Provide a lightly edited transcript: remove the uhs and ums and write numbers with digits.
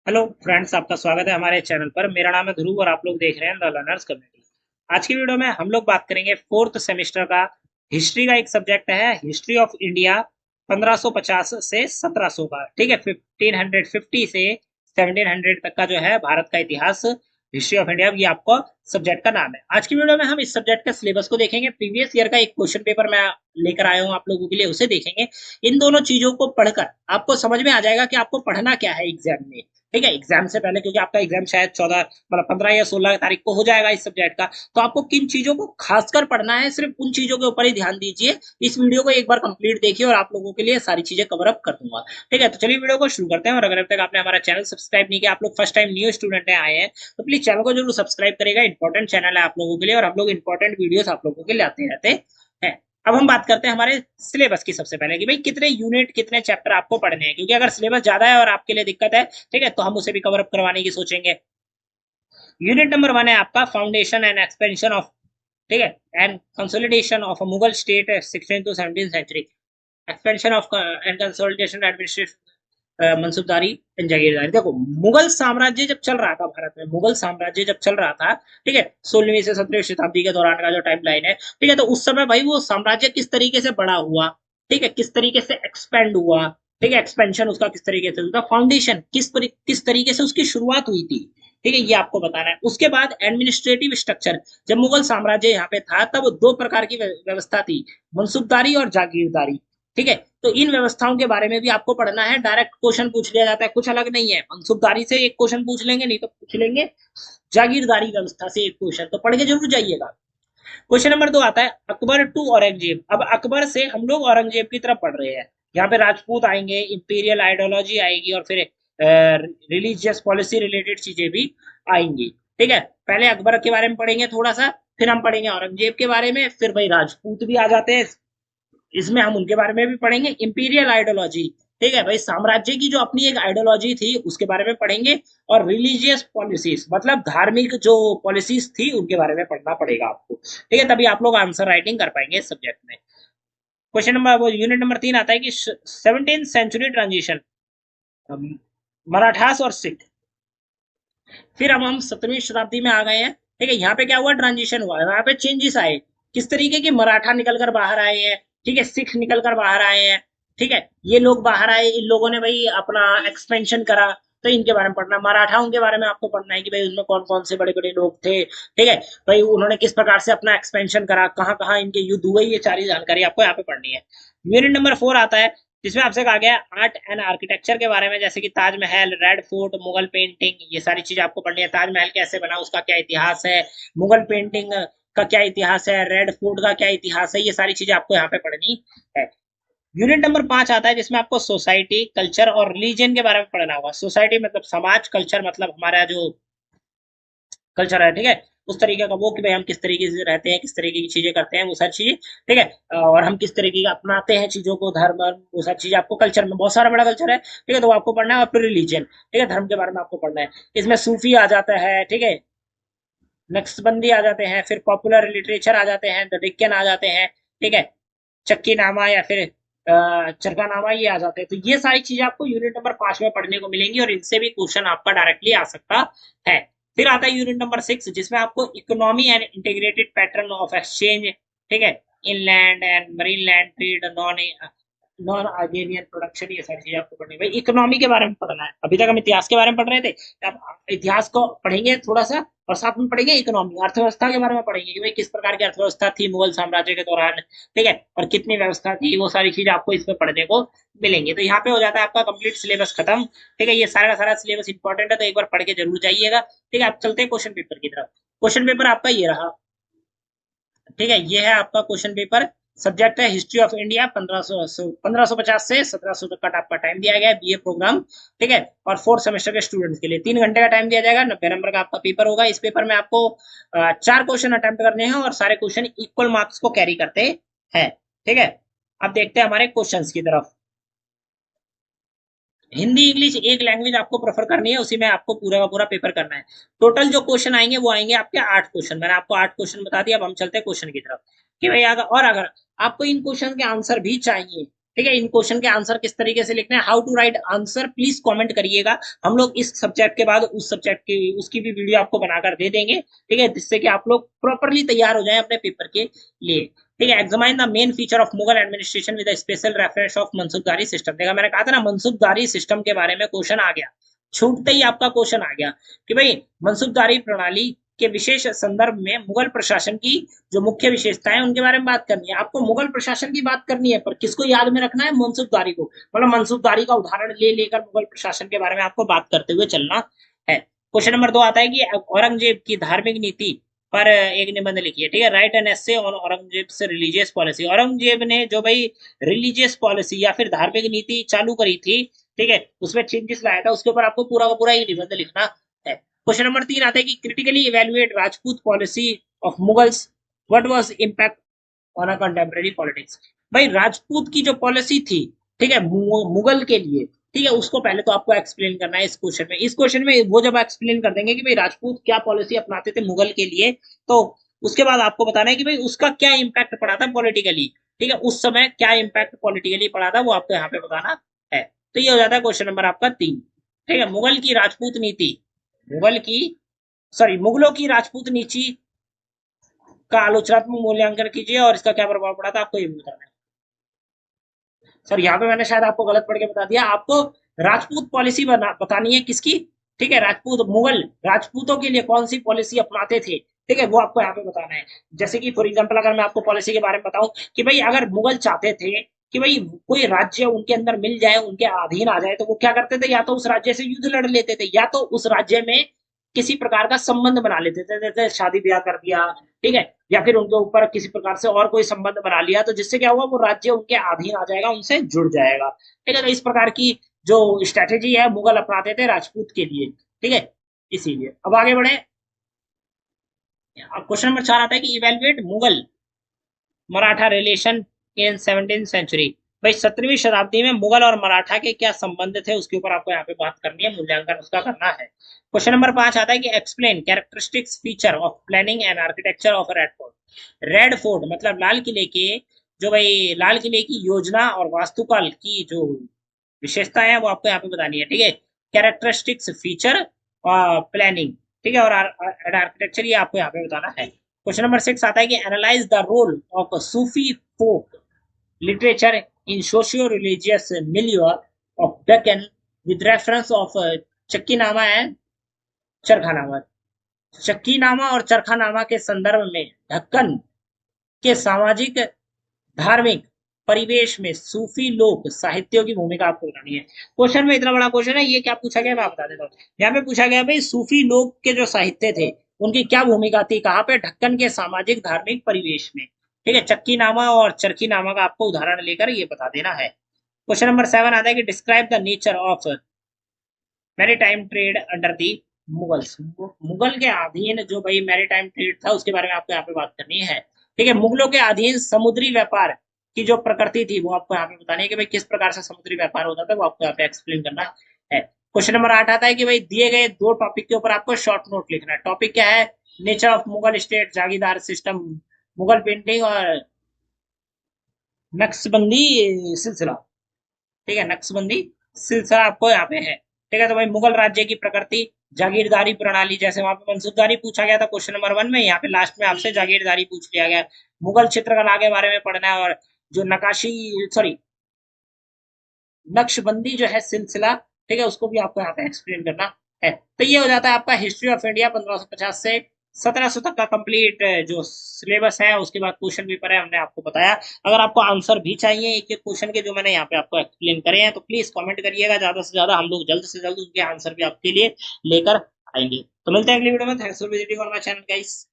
Hello friends, आपका स्वागत है हमारे चैनल पर। मेरा नाम है ध्रुव और आप लोग देख रहे हैं द लर्नर्स कम्युनिटी। आज की वीडियो में हम लोग बात करेंगे फोर्थ सेमेस्टर का हिस्ट्री का एक सब्जेक्ट है, हिस्ट्री ऑफ इंडिया 1550 से 1700 का। ठीक है, 1550 से 1700 तक का जो है भारत का इतिहास, हिस्ट्री ऑफ इंडिया, ये आपको सब्जेक्ट का नाम है। आज की वीडियो में हम इस सब्जेक्ट का सिलेबस को देखेंगे। प्रीवियस ईयर का एक क्वेश्चन पेपर मैं लेकर आया हूँ आप लोगों के लिए, उसे देखेंगे। इन दोनों चीजों को पढ़कर आपको समझ में आ जाएगा कि आपको पढ़ना क्या है एग्जाम में। ठीक है, एग्जाम से पहले, क्योंकि आपका एग्जाम शायद 14 मतलब 15 या 16 तारीख को हो जाएगा इस सब्जेक्ट का। तो आपको किन चीजों को खासकर पढ़ना है, सिर्फ उन चीजों के ऊपर ही ध्यान दीजिए। इस वीडियो को एक बार कंप्लीट देखिए और आप लोगों के लिए सारी चीजें कवर अप कर दूंगा। ठीक है, तो चलिए वीडियो को शुरू करते हैं। और अगर अब तक आपने हमारा चैनल सब्सक्राइब नहीं किया, आप लोग फर्स्ट टाइम न्यू स्टूडेंट आए हैं, तो प्लीज चैनल को जरूर सब्सक्राइब करेगा। इंपॉर्टेंट चैनल है आप लोगों के लिए और हम लोग इंपॉर्टेंट वीडियोस आप लोगों के लिए आते रहते हैं। अब हम बात करते हैं हमारे सिलेबस की सबसे पहले कि भाई कितने यूनिट कितने चैप्टर आपको पढ़ने हैं, क्योंकि अगर सिलेबस ज्यादा है और आपके लिए दिक्कत है, ठीक है, तो हम उसे भी कवर अप करवाने की सोचेंगे। यूनिट नंबर 1 है आपका फाउंडेशन एंड एक्सपेंशन ऑफ, ठीक है, and consolidation of a Mughal state 16 to 17 century, expansion of and consolidation administration, mansabdari and jagirdari. देखो, मुगल साम्राज्य जब चल रहा था भारत में, मुगल साम्राज्य जब चल रहा था, ठीक है, 16वीं से 17वीं शताब्दी के दौरान का जो टाइम लाइन है, ठीक है, तो उस समय भाई वो साम्राज्य किस तरीके से बड़ा हुआ, ठीक है, किस तरीके से एक्सपेंड हुआ, ठीक है, एक्सपेंशन उसका किस तरीके से हुआ, फाउंडेशन किस तरीके से उसकी शुरुआत हुई थी, ठीक है, ये आपको बताना है। उसके बाद एडमिनिस्ट्रेटिव स्ट्रक्चर, जब मुगल साम्राज्य यहाँ पे था तब दो प्रकार की व्यवस्था थी, मनसूबदारी और जागीरदारी। ठीक है, तो इन व्यवस्थाओं के बारे में भी आपको पढ़ना है। डायरेक्ट क्वेश्चन पूछ लिया जाता है, कुछ अलग नहीं है। मनसूबदारी से एक क्वेश्चन पूछ लेंगे, नहीं तो पूछ लेंगे जागीरदारी व्यवस्था से एक क्वेश्चन, तो पढ़ के जरूर जाइएगा। क्वेश्चन नंबर 2 आता है अकबर टू औरंगजेब। अब अकबर से हम लोग औरंगजेब की तरफ पढ़ रहे हैं। यहाँ पे राजपूत आएंगे, इंपीरियल आइडियोलॉजी आएगी और फिर रिलीजियस पॉलिसी रिलेटेड चीजें भी आएंगी। ठीक है, पहले अकबर के बारे में पढ़ेंगे थोड़ा सा, फिर हम पढ़ेंगे औरंगजेब के बारे में, फिर भाई राजपूत भी आ जाते हैं इसमें, हम उनके बारे में भी पढ़ेंगे। इंपीरियल आइडियोलॉजी, ठीक है भाई, साम्राज्य की जो अपनी एक आइडियोलॉजी थी उसके बारे में पढ़ेंगे। और रिलीजियस पॉलिसीज, मतलब धार्मिक जो पॉलिसीज थी उनके बारे में पढ़ना पड़ेगा आपको। ठीक है, तभी आप लोग आंसर राइटिंग कर पाएंगे इस सब्जेक्ट में। क्वेश्चन नंबर, वो यूनिट नंबर 3 आता है कि 17th सेंचुरी ट्रांजिशन, मराठास और सिख। फिर अब हम 17वीं शताब्दी में आ गए हैं। ठीक है, यहाँ पे क्या हुआ, ट्रांजिशन हुआ, यहाँ पे चेंजेस आए। किस तरीके के, मराठा निकल कर बाहर आए हैं, ठीक है, सिख निकल कर बाहर आए हैं। ठीक है, ये लोग बाहर आए, इन लोगों ने भाई अपना एक्सपेंशन करा, तो इनके बारे में पढ़ना। मराठाओं के बारे में आपको पढ़ना है कि भाई उसमें कौन कौन से बड़े बड़े लोग थे, ठीक है, भाई उन्होंने किस प्रकार से अपना एक्सपेंशन करा, कहाँ कहाँ इनके युद्ध हुए, ये सारी जानकारी आपको यहाँ पे पढ़नी है। यूनिट नंबर 4 आता है जिसमें आपसे कहा गया आर्ट एंड आर्किटेक्चर के बारे में, जैसे कि Taj Mahal, red fort, Mughal painting, ये सारी चीजें आपको पढ़नी है। ताजमहल कैसे बना, उसका क्या इतिहास है, मुगल पेंटिंग का क्या इतिहास है, रेड फोर्ट का क्या इतिहास है, ये सारी चीजें आपको यहाँ पे पढ़नी है। यूनिट नंबर 5 आता है जिसमें आपको सोसाइटी, कल्चर और रिलीजन के बारे में पढ़ना होगा। सोसाइटी मतलब समाज, कल्चर मतलब हमारा जो कल्चर है, ठीक है, उस तरीके का वो कि भाई हम किस तरीके से रहते हैं, किस तरीके की चीजें करते हैं, वो सारी चीजें। ठीक है, और हम किस तरीके का अपनाते हैं चीजों को, धर्म, वो सारी चीजें आपको कल्चर में, बहुत सारा बड़ा कल्चर है, ठीक है, तो आपको पढ़ना है। और फिर रिलीजन, ठीक है, धर्म के बारे में आपको पढ़ना है। इसमें सूफी आ जाता है, ठीक है, नक्शबंदी आ जाते हैं, फिर पॉपुलर लिटरेचर आ जाते हैं, द डिक्कन आ जाते हैं, ठीक है, चक्की नामा या फिर चरका नामा, ये आ जाते हैं। तो ये सारी चीजें आपको यूनिट नंबर 5 में पढ़ने को मिलेंगी और इनसे भी क्वेश्चन आपका डायरेक्टली आ सकता है। फिर आता है यूनिट नंबर 6 जिसमें आपको economy and integrated pattern of exchange, ठीक है, inland and marine land trade, non non agrarian production, ये सारी चीजें आपको पढ़नी है। भाई इकोनॉमी के बारे में पढ़ना है। अभी तक हम इतिहास के बारे में पढ़ रहे थे, अब इतिहास को पढ़ेंगे थोड़ा सा और साथ में पढ़ेंगे इकोनॉमी, अर्थव्यवस्था के बारे में पढ़ेंगे कि भाई किस प्रकार की अर्थव्यवस्था थी मुगल साम्राज्य के दौरान, ठीक है, और कितनी व्यवस्था थी, वो सारी चीजें आपको इसमें पढ़ने को मिलेंगी। तो यहाँ पे हो जाता है आपका कंप्लीट सिलेबस खत्म। ठीक है, ये सारा का सारा सिलेबस इंपॉर्टेंट है, तो एक बार पढ़ के जरूर जाइएगा। ठीक है, आप चलते हैं क्वेश्चन पेपर की तरफ। क्वेश्चन पेपर आपका ये रहा, ठीक है, ये है आपका क्वेश्चन पेपर। सब्जेक्ट है हिस्ट्री ऑफ इंडिया, 1550 से 1700 तक का आपका टाइम दिया गया है, बीए प्रोग्राम। ठीक है, और फोर्थ सेमेस्टर के स्टूडेंट्स के लिए 3 घंटे का टाइम दिया जाएगा। 90 नंबर का आपका पेपर होगा। इस पेपर में आपको 4 क्वेश्चन अटेम्प्ट करने हैं और सारे क्वेश्चन इक्वल मार्क्स को कैरी करते हैं। ठीक है, अब देखते हैं हमारे क्वेश्चन की तरफ। हिंदी इंग्लिश एक लैंग्वेज आपको प्रेफर करनी है, उसी में आपको पूरा का पूरा पेपर करना है। टोटल जो क्वेश्चन आएंगे वो आएंगे आपके 8 क्वेश्चन। मैंने आपको 8 क्वेश्चन बता दिया। अब हम चलते हैं क्वेश्चन की तरफ कि भाई अगर आपको इन क्वेश्चन के आंसर भी चाहिए, ठीक है, इन क्वेश्चन के आंसर किस तरीके से लिखना है, how to write answer, please comment करिएगा। हम लोग इस सब्जेक्ट के बाद उस सब्जेक्ट की उसकी भी वीडियो आपको बनाकर दे देंगे, ठीक है, जिससे कि आप लोग प्रॉपरली तैयार हो जाएं अपने पेपर के लिए। ठीक है, examine the main feature of Mughal administration with special reference of mansabdari system. देखा, मैंने कहा था ना मनसुबदारी सिस्टम के बारे में क्वेश्चन आ गया, छूटते ही आपका क्वेश्चन आ गया कि भाई मनसुबदारी प्रणाली के विशेष संदर्भ में मुगल प्रशासन की जो मुख्य विशेषताएं हैं उनके बारे में बात करनी है। आपको मुगल प्रशासन की बात करनी है, पर किसको याद में रखना है, मनसुबदारी को, मतलब मनसुबदारी का उदाहरण ले लेकर मुगल प्रशासन के बारे में आपको बात करते हुए चलना है। क्वेश्चन नंबर 2 आता है कि औरंगजेब की धार्मिक नीति पर एक निबंध लिखिए। ठीक है, right an essay on Aurangzeb से रिलीजियस पॉलिसी। औरंगजेब ने जो भाई रिलीजियस पॉलिसी या फिर धार्मिक नीति चालू करी थी, ठीक है, उसमें चेंजेस लाया था, उसके ऊपर आपको पूरा का पूरा एक निबंध लिखना है। क्वेश्चन नंबर 3 आता है कि critically evaluate Rajput policy of Mughals, what was impact on a contemporary politics. भाई राजपूत की जो पॉलिसी थी, ठीक है, मुगल के लिए, ठीक है, उसको पहले तो आपको एक्सप्लेन करना है इस क्वेश्चन में। इस क्वेश्चन में वो जब एक्सप्लेन कर देंगे कि भाई राजपूत क्या पॉलिसी अपनाते थे मुगल के लिए, तो उसके बाद आपको बताना है कि भाई उसका क्या इंपैक्ट पड़ा था पॉलिटिकली, ठीक है, उस समय क्या इंपैक्ट पॉलिटिकली पड़ा था वो आपको यहाँ पे बताना है। तो ये हो जाता है क्वेश्चन नंबर आपका 3। ठीक है, मुगल की राजपूत नीति, मुगल की सॉरी मुगलों की राजपूत नीति का आलोचनात्मक मूल्यांकन कीजिए और इसका क्या प्रभाव पड़ा था आपको ये बताना है। सर यहाँ पे मैंने शायद आपको गलत पढ़ के बता दिया, आपको राजपूत पॉलिसी बतानी है किसकी, ठीक है, राजपूत मुगल राजपूतों के लिए कौन सी पॉलिसी अपनाते थे, ठीक है, वो आपको यहाँ पे बताना है। जैसे कि फॉर एग्जांपल अगर मैं आपको पॉलिसी के बारे में बताऊं कि भाई अगर मुगल चाहते थे कि भाई कोई राज्य उनके अंदर मिल जाए, उनके अधीन आ जाए, तो वो क्या करते थे, या तो उस राज्य से युद्ध लड़ लेते थे, या तो उस राज्य में किसी प्रकार का संबंध बना लेते थे, जैसे शादी ब्याह कर दिया, ठीक है, या फिर उनके ऊपर किसी प्रकार से और कोई संबंध बना लिया, तो जिससे क्या हुआ, वो राज्य उनके अधीन आ जाएगा, उनसे जुड़ जाएगा। ठीक है, तो इस प्रकार की जो स्ट्रेटेजी है मुगल अपनाते थे राजपूत के लिए, ठीक है, इसीलिए। अब आगे बढ़े, अब क्वेश्चन नंबर 4 आता है कि evaluate Mughal Maratha relation in 17th century. भाई 17वीं शताब्दी में मुगल और मराठा के क्या संबंध थे उसके ऊपर आपको यहाँ पे बात करनी है, मूल्यांकन उसका करना है। क्वेश्चन नंबर 5 आता है कि explain characteristics feature of planning and architecture of red fort. Red fort मतलब लाल किले के, जो भाई लाल किले की योजना और वास्तुकला की जो विशेषता है वो आपको यहाँ पे बतानी है। ठीक है, कैरेक्टरिस्टिक्स फीचर और प्लानिंग, ठीक है, और आर्किटेक्चर ये आपको यहाँ पे बताना है। क्वेश्चन नंबर 6 आता है कि analyse the role of Sufi folk literature in socio religious milieu of Deccan with reference of Chakkinama and Charkhanama. Chakkinama और चरखानामा के संदर्भ में ढक्कन के सामाजिक धार्मिक परिवेश में सूफी लोक साहित्यों की भूमिका आपको बतानी है। क्वेश्चन में इतना बड़ा क्वेश्चन है, ये क्या पूछा गया मैं आप बता देता हूँ। यहाँ पे पूछा गया भाई सूफी लोक के जो साहित्य थे उनकी क्या भूमिका थी, कहाँ पे, ढक्कन के सामाजिक धार्मिक परिवेश में। ठीक है, चक्की नामा और चरखी नामा का आपको उदाहरण लेकर ये बता देना है। क्वेश्चन नंबर 7 आता है कि describe the nature of maritime trade under the Mughals. Mughal के अधीन जो भाई मैरीटाइम ट्रेड था उसके बारे में आपको यहाँ पे बात करनी है। ठीक है, मुगलों के अधीन समुद्री व्यापार की जो प्रकृति थी वो आपको यहाँ पे बतानी है कि भाई किस प्रकार से समुद्री व्यापार होता था, वो आपको यहाँ पे एक्सप्लेन करना है। क्वेश्चन नंबर 8 आता है कि भाई दिए गए दो टॉपिक के ऊपर आपको शॉर्ट नोट लिखना है। टॉपिक क्या है, nature of Mughal state, jagirdar system, Mughal painting और नक्शबंदी सिलसिला। ठीक है, नक्शबंदी सिलसिला आपको यहाँ पे है। ठीक है, तो भाई मुगल राज्य की प्रकृति, जागीरदारी प्रणाली, जैसे वहां पे मनसूबदारी पूछा गया था क्वेश्चन नंबर 1 में, यहाँ पे लास्ट में आपसे जागीरदारी पूछ लिया गया। मुगल चित्रकला के बारे में पढ़ना है, और जो नकाशी सॉरी नक्शबंदी जो है सिलसिला, ठीक है, उसको भी आपको यहाँ पे एक्सप्लेन करना है। तो ये हो जाता है आपका हिस्ट्री ऑफ इंडिया 1550 से 1700 तक का कंप्लीट जो सिलेबस है। उसके बाद क्वेश्चन पेपर है, हमने आपको बताया। अगर आपको आंसर भी चाहिए एक एक क्वेश्चन के जो मैंने यहाँ पे आपको एक्सप्लेन करे हैं, तो प्लीज कमेंट करिएगा, ज्यादा से ज्यादा हम लोग जल्द से जल्द उनके आंसर भी आपके लिए लेकर आएंगे। तो मिलते हैं अगली वीडियो में। Thanks for visiting on my channel guys.